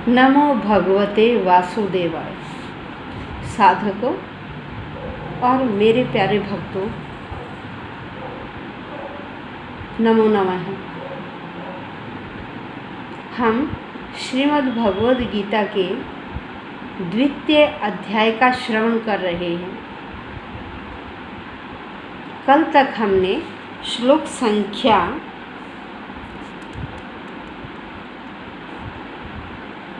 नमो भगवते वासुदेवाय। साधकों और मेरे प्यारे भक्तों, नमो नमः। हम श्रीमद् भगवद गीता के द्वितीय अध्याय का श्रवण कर रहे हैं। कल तक हमने श्लोक संख्या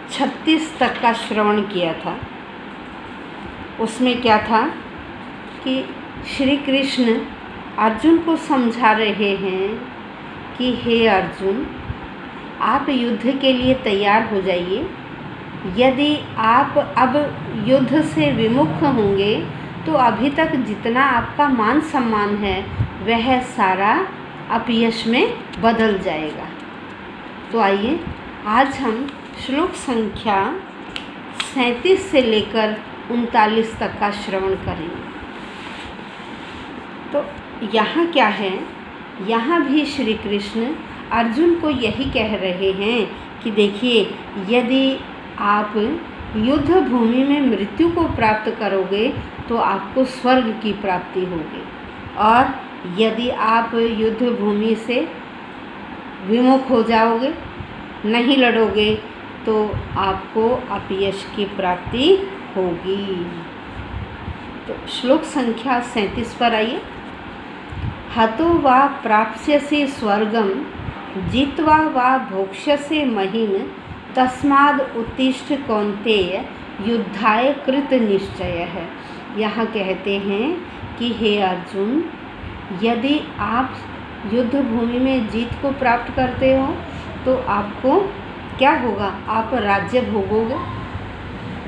36 तक का श्रवण किया था। उसमें क्या था कि श्री कृष्ण अर्जुन को समझा रहे हैं कि हे अर्जुन, आप युद्ध के लिए तैयार हो जाइए। यदि आप अब युद्ध से विमुख होंगे तो अभी तक जितना आपका मान सम्मान है वह सारा अपयश में बदल जाएगा। तो आइए आज हम श्लोक संख्या 37 से लेकर 39 तक का श्रवण करेंगे। तो यहाँ क्या है, यहाँ भी श्री कृष्ण अर्जुन को यही कह रहे हैं कि देखिए, यदि आप युद्ध भूमि में मृत्यु को प्राप्त करोगे तो आपको स्वर्ग की प्राप्ति होगी, और यदि आप युद्ध भूमि से विमुख हो जाओगे, नहीं लड़ोगे, तो आपको अपयश की प्राप्ति होगी। तो श्लोक संख्या 37 पर आइए। हतो वा प्राप्स्यसि स्वर्गम जित्वा वा भोक्ष्यसे महिम तस्माद् उत्तिष्ठ कौन्तेय युद्धाय कृत निश्चय है। यहाँ कहते हैं कि हे अर्जुन, यदि आप युद्ध भूमि में जीत को प्राप्त करते हो तो आपको क्या होगा, आप राज्य भोगोगे।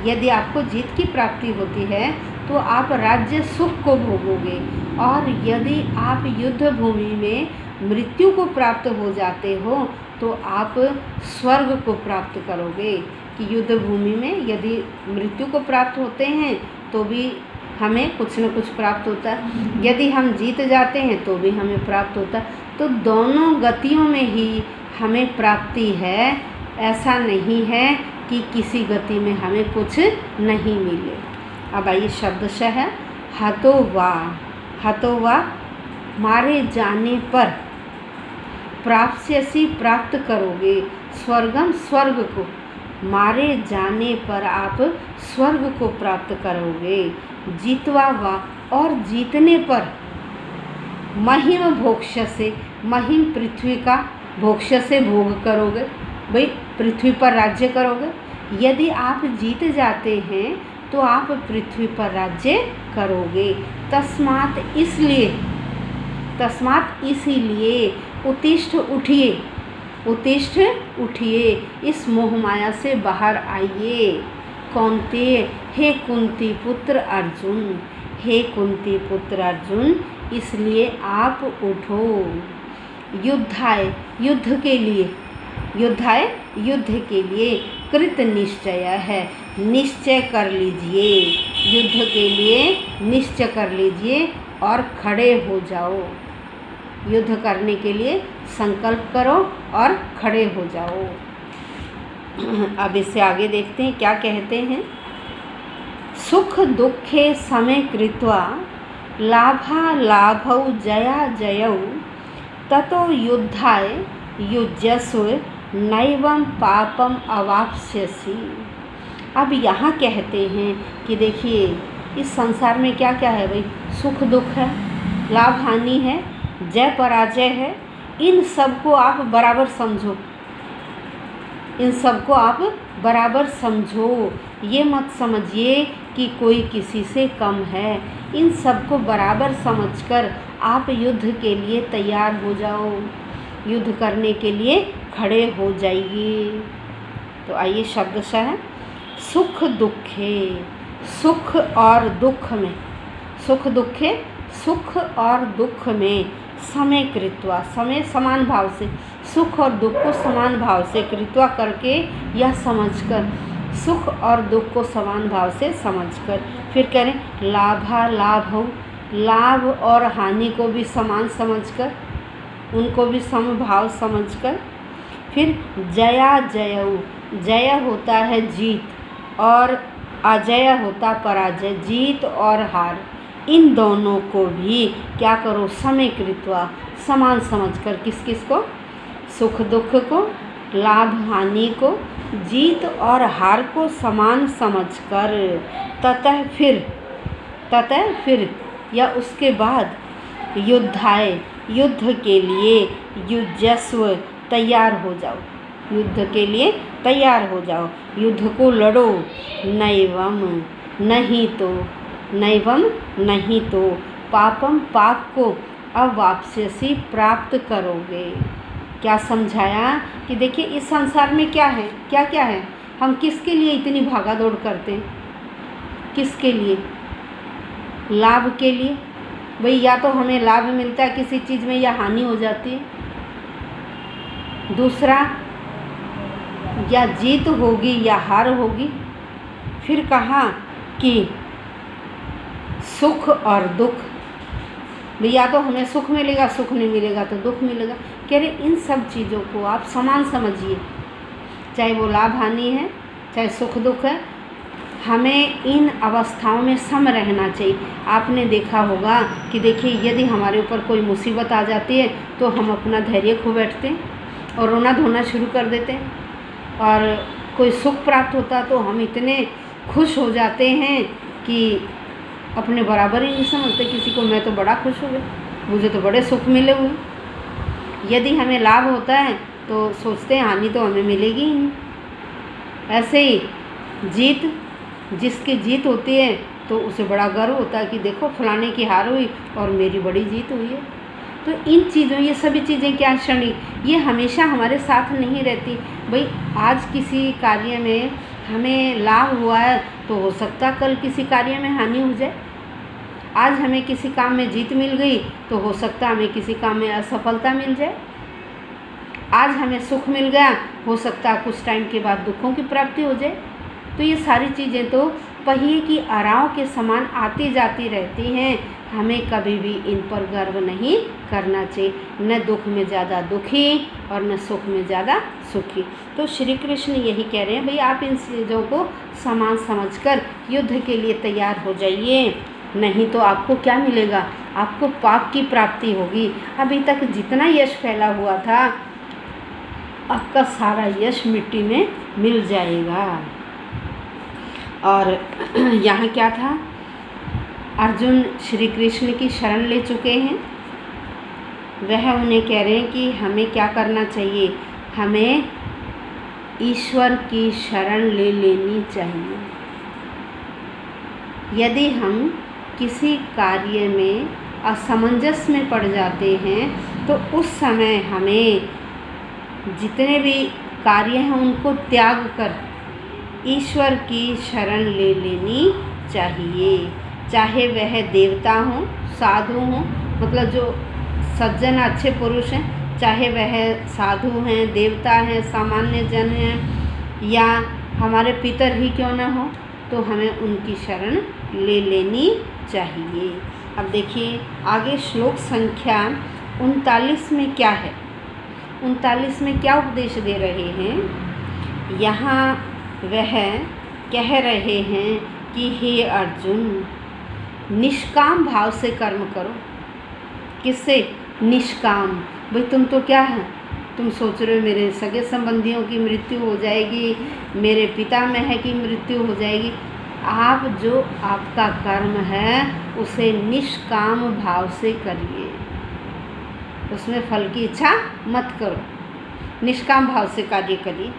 यदि आपको जीत की प्राप्ति होती है तो आप राज्य सुख को भोगोगे, और यदि आप युद्ध भूमि में मृत्यु को प्राप्त हो जाते हो तो आप स्वर्ग को प्राप्त करोगे। कि युद्ध भूमि में यदि मृत्यु को प्राप्त होते हैं तो भी हमें कुछ न कुछ प्राप्त होता है, यदि हम जीत जाते हैं तो भी हमें प्राप्त होता है। तो दोनों गतियों में ही हमें प्राप्ति है। ऐसा नहीं है कि किसी गति में हमें कुछ नहीं मिले। अब आइए शब्दशः है हतो वा मारे जाने पर, प्राप्स्यसि प्राप्त करोगे, स्वर्गम स्वर्ग को, मारे जाने पर आप स्वर्ग को प्राप्त करोगे। जीतवा वा और जीतने पर, महिम भोक्ष्यसे, महिम पृथ्वी का, भोक्ष्यसे भोग करोगे, भाई पृथ्वी पर राज्य करोगे। यदि आप जीत जाते हैं तो आप पृथ्वी पर राज्य करोगे। तस्मात् इसीलिए उत्तिष्ठ उठिए, इस मोहमाया से बाहर आइए। कौन्तेय, हे कुंती पुत्र अर्जुन, हे कुंती पुत्र अर्जुन, इसलिए आप उठो। युद्धाय, युद्ध के लिए कृत निश्चय है, निश्चय कर लीजिए। युद्ध के लिए निश्चय कर लीजिए और खड़े हो जाओ। युद्ध करने के लिए संकल्प करो और खड़े हो जाओ। अब इससे आगे देखते हैं क्या कहते हैं। सुख दुखे समय कृत्वा लाभा लाभौ जया जयौ ततो युद्धाय युज्यस्व नैवं पापम अवाप्स्यसि। अब यहाँ कहते हैं कि देखिए, इस संसार में क्या क्या है भाई, सुख दुख है, लाभ हानि है, जय पराजय है। इन सबको आप बराबर समझो, ये मत समझिए कि कोई किसी से कम है। इन सबको बराबर समझकर आप युद्ध के लिए तैयार हो जाओ, युद्ध करने के लिए खड़े हो जाइए। तो आइए शब्दशः सुख दुखे, सुख और दुख में, सुख और दुख में समय कृत्वा, समय समान भाव से, सुख और दुख को समान भाव से कृत्वा करके या समझकर, सुख और दुख को समान भाव से समझकर, फिर करें लाभा लाभौ, लाभ और हानि को भी समान समझकर, उनको भी समभाव समझकर, फिर जया जयऊ, जय होता है जीत और अजय होता पराजय। जीत और हार इन दोनों को भी क्या करो, समय कृत्वा, समान समझकर। किस किस को? सुख दुख को, लाभ हानि को, जीत और हार को समान समझकर। ततः फिर या उसके बाद युद्धाय, युद्ध के लिए, युजस्व, तैयार हो जाओ, युद्ध के लिए तैयार हो जाओ, युद्ध को लड़ो। नैवम, नहीं तो पापम, पाप को अवाप्स्यसि, प्राप्त करोगे। क्या समझाया कि देखिए इस संसार में क्या है, क्या क्या है, हम किसके लिए इतनी भागा दौड़ करते हैं? किसके लिए? लाभ के लिए। भाई या तो हमें लाभ मिलता है किसी चीज़ में या हानि हो जाती है। दूसरा, या जीत होगी या हार होगी। फिर कहा कि सुख और दुख, भाई या तो हमें सुख मिलेगा, सुख नहीं मिलेगा तो दुख मिलेगा। कह रहे इन सब चीज़ों को आप समान समझिए, चाहे वो लाभ हानि है, चाहे सुख दुख है, हमें इन अवस्थाओं में सम रहना चाहिए। आपने देखा होगा कि देखिए यदि हमारे ऊपर कोई मुसीबत आ जाती है तो हम अपना धैर्य खो बैठते हैं और रोना धोना शुरू कर देते हैं, और कोई सुख प्राप्त होता तो हम इतने खुश हो जाते हैं कि अपने बराबर ही नहीं समझते किसी को। मैं तो बड़ा खुश हो गया, मुझे तो बड़े सुख मिले हुए। यदि हमें लाभ होता है तो सोचते हैं हानि तो हमें मिलेगी ही नहीं। ऐसे ही जीत, जिसकी जीत होती है तो उसे बड़ा गर्व होता है कि देखो फलाने की हार हुई और मेरी बड़ी जीत हुई है। तो इन चीज़ों, ये सभी चीज़ें क्या क्षणिक, ये हमेशा हमारे साथ नहीं रहती। भाई आज किसी कार्य में हमें लाभ हुआ है तो हो सकता कल किसी कार्य में हानि हो जाए। आज हमें किसी काम में जीत मिल गई तो हो सकता हमें किसी काम में असफलता मिल जाए। आज हमें सुख मिल गया, हो सकता कुछ टाइम के बाद दुखों की प्राप्ति हो जाए। तो ये सारी चीज़ें तो पहिए की आराओं के समान आती जाती रहती हैं। हमें कभी भी इन पर गर्व नहीं करना चाहिए। न दुख में ज़्यादा दुखी और न सुख में ज़्यादा सुखी। तो श्री कृष्ण यही कह रहे हैं, भाई आप इन चीज़ों को समान समझकर युद्ध के लिए तैयार हो जाइए, नहीं तो आपको क्या मिलेगा, आपको पाप की प्राप्ति होगी। अभी तक जितना यश फैला हुआ था आपका सारा यश मिट्टी में मिल जाएगा। और यहाँ क्या था, अर्जुन श्री कृष्ण की शरण ले चुके हैं। वह उन्हें कह रहे हैं कि हमें क्या करना चाहिए, हमें ईश्वर की शरण ले लेनी चाहिए। यदि हम किसी कार्य में असमंजस में पड़ जाते हैं तो उस समय हमें जितने भी कार्य हैं उनको त्याग कर ईश्वर की शरण ले लेनी चाहिए। चाहे वह देवता हों, साधु हों, मतलब जो सज्जन अच्छे पुरुष हैं, चाहे वह साधु हैं, देवता हैं, सामान्य जन हैं, या हमारे पितर ही क्यों न हो, तो हमें उनकी शरण ले लेनी चाहिए। अब देखिए आगे श्लोक संख्या 39 में क्या है, 39 में क्या उपदेश दे रहे हैं। यहाँ वह कह रहे हैं कि हे अर्जुन, निष्काम भाव से कर्म करो। किससे? निष्काम। भाई तुम तो क्या है, तुम सोच रहे हो मेरे सगे संबंधियों की मृत्यु हो जाएगी, मेरे पितामह की मृत्यु हो जाएगी। आप जो आपका कर्म है उसे निष्काम भाव से करिए, उसमें फल की इच्छा मत करो, निष्काम भाव से कार्य करिए।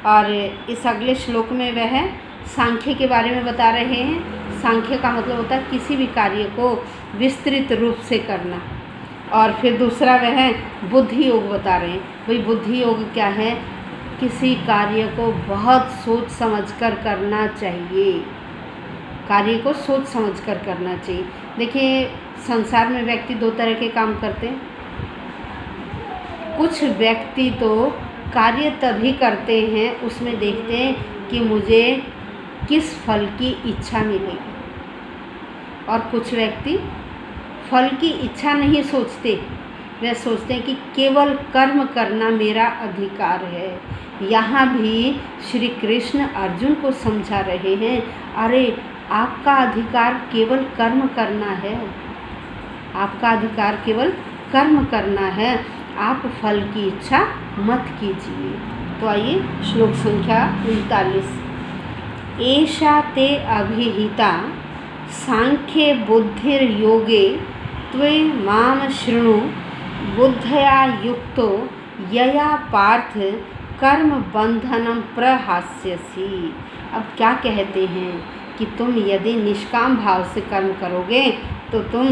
और इस अगले श्लोक में वह सांख्य के बारे में बता रहे हैं। सांख्य का मतलब होता है किसी भी कार्य को विस्तृत रूप से करना। और फिर दूसरा वह बुद्धि योग बता रहे हैं। भाई बुद्धि योग क्या है, किसी कार्य को बहुत सोच समझकर करना चाहिए, कार्य को सोच समझकर करना चाहिए। देखिए संसार में व्यक्ति दो तरह के काम करते हैं। कुछ व्यक्ति तो कार्य तभी करते हैं, उसमें देखते हैं कि मुझे किस फल की इच्छा मिलेगी, और कुछ व्यक्ति फल की इच्छा नहीं सोचते, वे सोचते हैं कि केवल कर्म करना मेरा अधिकार है, यहाँ भी श्री कृष्ण अर्जुन को समझा रहे हैं, अरे आपका अधिकार केवल कर्म करना है, आपका अधिकार केवल कर्म करना है, आप फल की इच्छा मत कीजिए। तो आइए श्लोक संख्या 39। एषा ते अभिहिता सांख्ये बुद्धिर्योगे त्वे माम शृणु बुद्धया युक्तो यया पार्थ कर्म बंधनम प्रहास्यसि। अब क्या कहते हैं कि तुम यदि निष्काम भाव से कर्म करोगे तो तुम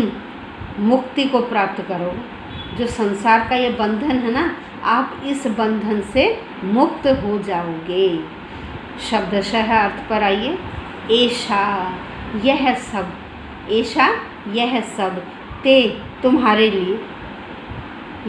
मुक्ति को प्राप्त करोगे। जो संसार का ये बंधन है ना, आप इस बंधन से मुक्त हो जाओगे। शब्दशः अर्थ पर आइए। ऐशा यह सब, ऐशा यह सब, ते तुम्हारे लिए,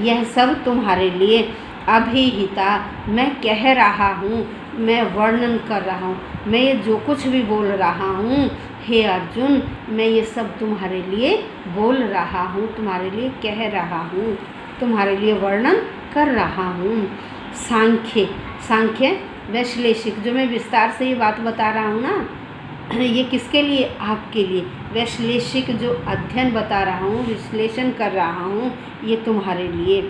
यह सब तुम्हारे लिए, अभिहिता मैं कह रहा हूँ, मैं वर्णन कर रहा हूँ, मैं ये जो कुछ भी बोल रहा हूँ हे अर्जुन, मैं ये सब तुम्हारे लिए बोल रहा हूँ, तुम्हारे लिए कह रहा हूँ, तुम्हारे लिए वर्णन कर रहा हूँ। सांख्य, सांख्य वैश्लेषिक, जो मैं विस्तार से ये बात बता रहा हूँ ना, ये किसके लिए? आपके लिए। वैश्लेषिक जो अध्ययन बता रहा हूँ, विश्लेषण कर रहा हूँ, ये तुम्हारे लिए।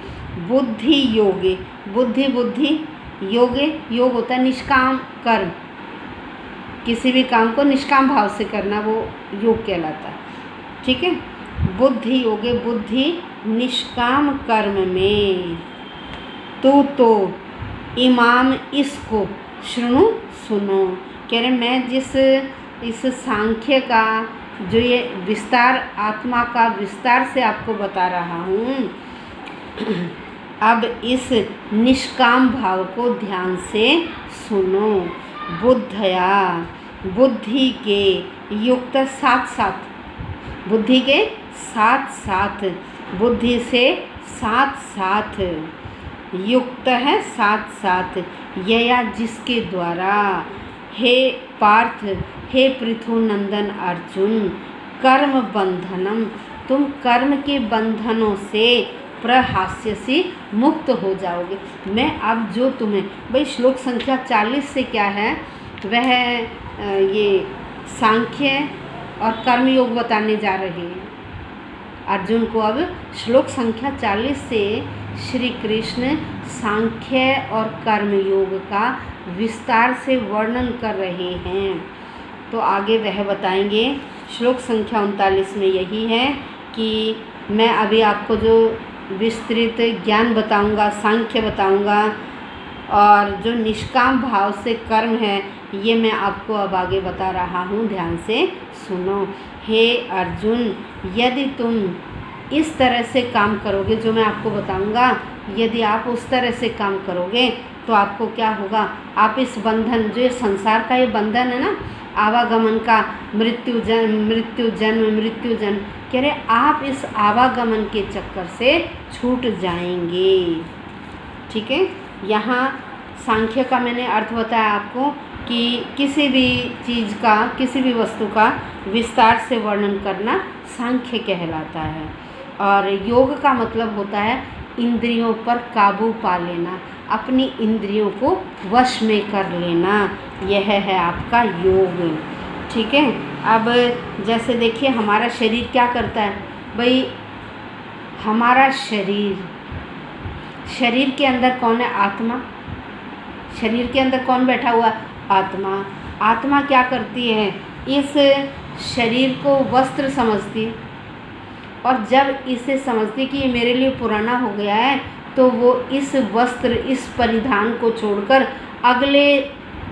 बुद्धि योगे, बुद्धि बुद्धि योगे, योग होता है निष्काम कर्म, किसी भी काम को निष्काम भाव से करना, वो योग कहलाता है। ठीक है, बुद्धि योगे, बुद्धि निष्काम कर्म में, तो इमाम इसको शृणु सुनो। कह रहे मैं जिस इस सांख्य का जो ये विस्तार, आत्मा का विस्तार से आपको बता रहा हूँ, अब इस निष्काम भाव को ध्यान से सुनो। बुद्धया, बुद्धि के युक्त, साथ साथ, बुद्धि के साथ साथ, बुद्धि से साथ साथ, युक्त है साथ साथ, यया जिसके द्वारा, हे पार्थ, हे पृथुनंदन अर्जुन, कर्म बंधनम, तुम कर्म के बंधनों से प्रहास्यसि मुक्त हो जाओगे। मैं अब जो तुम्हें, भाई श्लोक संख्या 40 से क्या है, वह ये सांख्य और कर्म योग बताने जा रहे हैं अर्जुन को। अब श्लोक संख्या 40 से श्री कृष्ण सांख्य और कर्म योग का विस्तार से वर्णन कर रहे हैं। तो आगे वह बताएंगे। श्लोक संख्या 39 में यही है कि मैं अभी आपको जो विस्तृत ज्ञान बताऊंगा, सांख्य बताऊंगा, और जो निष्काम भाव से कर्म है, ये मैं आपको अब आगे बता रहा हूँ, ध्यान से सुनो। हे अर्जुन, यदि तुम इस तरह से काम करोगे, जो मैं आपको बताऊंगा, यदि आप उस तरह से काम करोगे तो आपको क्या होगा, आप इस बंधन, जो ये संसार का ये बंधन है ना, आवागमन का, मृत्यु जन्म मृत्यु जन्म मृत्यु जन्म, कह रहे आप इस आवागमन के चक्कर से छूट जाएंगे। ठीक है, यहाँ सांख्य का मैंने अर्थ बताया आपको कि किसी भी चीज़ का, किसी भी वस्तु का विस्तार से वर्णन करना सांख्य कहलाता है। और योग का मतलब होता है इंद्रियों पर काबू पा लेना, अपनी इंद्रियों को वश में कर लेना, यह है आपका योग। ठीक है, अब जैसे देखिए हमारा शरीर क्या करता है भाई, हमारा शरीर, शरीर के अंदर कौन है? आत्मा। शरीर के अंदर कौन बैठा हुआ? आत्मा। आत्मा क्या करती है? इस शरीर को वस्त्र समझती है, और जब इसे समझती कि ये मेरे लिए पुराना हो गया है, तो वो इस वस्त्र, इस परिधान को छोड़कर अगले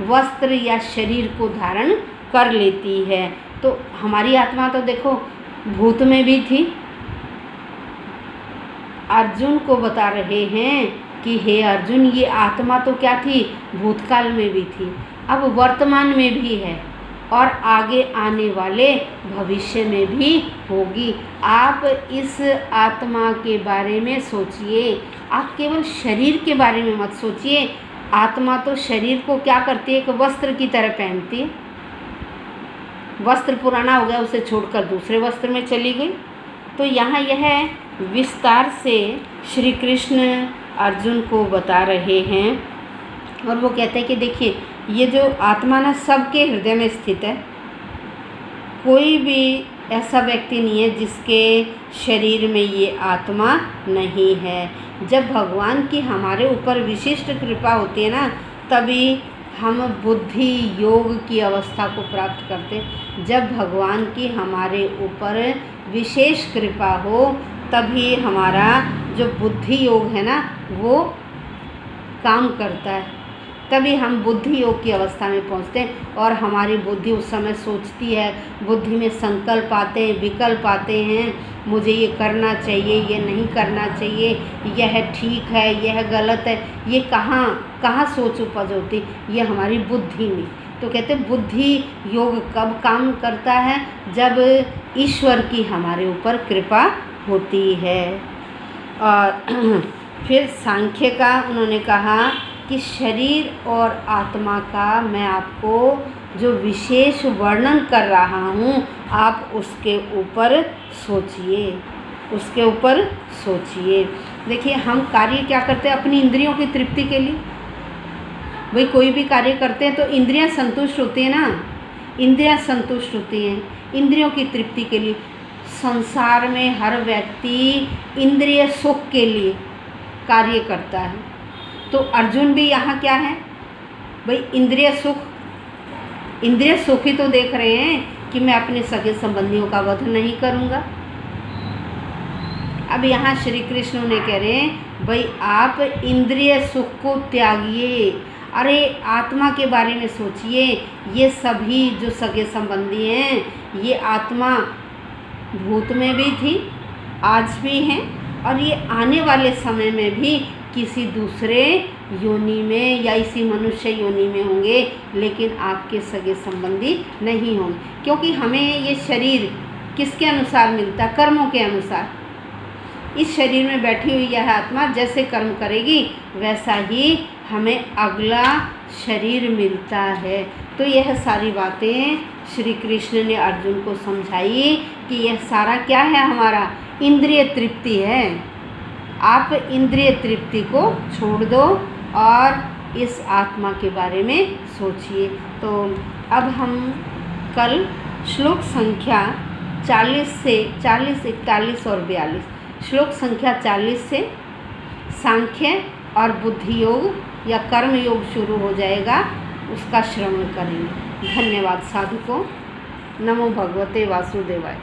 वस्त्र या शरीर को धारण कर लेती है। तो हमारी आत्मा तो देखो भूत में भी थी। अर्जुन को बता रहे हैं कि हे अर्जुन, ये आत्मा तो क्या थी? भूतकाल में भी थी, अब वर्तमान में भी है, और आगे आने वाले भविष्य में भी होगी। आप इस आत्मा के बारे में सोचिए, आप केवल शरीर के बारे में मत सोचिए। आत्मा तो शरीर को क्या करती है? एक वस्त्र की तरह पहनती है। वस्त्र पुराना हो गया, उसे छोड़कर दूसरे वस्त्र में चली गई। तो यहाँ यह विस्तार से श्री कृष्ण अर्जुन को बता रहे हैं और वो कहते हैं कि देखिए ये जो आत्मा ना सबके हृदय में स्थित है, कोई भी ऐसा व्यक्ति नहीं है जिसके शरीर में ये आत्मा नहीं है। जब भगवान की हमारे ऊपर विशिष्ट कृपा होती है ना, तभी हम बुद्धि योग की अवस्था को प्राप्त करते। जब भगवान की हमारे ऊपर विशेष कृपा हो तभी हमारा जो बुद्धि योग है ना वो काम करता है, तभी हम बुद्धि योग की अवस्था में पहुंचते हैं। और हमारी बुद्धि उस समय सोचती है, बुद्धि में संकल्प आते हैं, विकल्प आते हैं, मुझे ये करना चाहिए, ये नहीं करना चाहिए, यह ठीक है, यह गलत है। ये कहाँ सोच उपज होती, ये हमारी बुद्धि में। तो कहते हैं बुद्धि योग कब काम करता है, जब ईश्वर की हमारे ऊपर कृपा होती है। और फिर सांख्य का उन्होंने कहा कि शरीर और आत्मा का मैं आपको जो विशेष वर्णन कर रहा हूँ, आप उसके ऊपर सोचिए, उसके ऊपर सोचिए। देखिए हम कार्य क्या करते हैं अपनी इंद्रियों की तृप्ति के लिए। भाई कोई भी कार्य करते हैं तो इंद्रियां संतुष्ट होती हैं ना, इंद्रियां संतुष्ट होती हैं इंद्रियों की तृप्ति के लिए। संसार में हर व्यक्ति इंद्रिय सुख के लिए कार्य करता है। तो अर्जुन भी यहाँ क्या है भाई, इंद्रिय सुख ही तो देख रहे हैं कि मैं अपने सगे संबंधियों का वध नहीं करूँगा। अब यहाँ श्री कृष्ण ने कह रहे हैं भाई आप इंद्रिय सुख को त्यागिए, अरे आत्मा के बारे में सोचिए। ये सभी जो सगे संबंधी हैं ये आत्मा भूत में भी थी, आज भी हैं, और ये आने वाले समय में भी किसी दूसरे योनि में या इसी मनुष्य योनि में होंगे, लेकिन आपके सगे संबंधी नहीं होंगे। क्योंकि हमें ये शरीर किसके अनुसार मिलता है, कर्मों के अनुसार। इस शरीर में बैठी हुई यह आत्मा जैसे कर्म करेगी वैसा ही हमें अगला शरीर मिलता है। तो यह सारी बातें श्री कृष्ण ने अर्जुन को समझाई कि यह सारा क्या है, हमारा इंद्रिय तृप्ति है। आप इंद्रिय तृप्ति को छोड़ दो और इस आत्मा के बारे में सोचिए। तो अब हम कल श्लोक संख्या 40 से 40, 41 और 42, श्लोक संख्या 40 से सांख्य और बुद्धि योग या कर्म योग शुरू हो जाएगा, उसका श्रवण करेंगे। धन्यवाद साधुकों। नमो भगवते वासुदेवाय।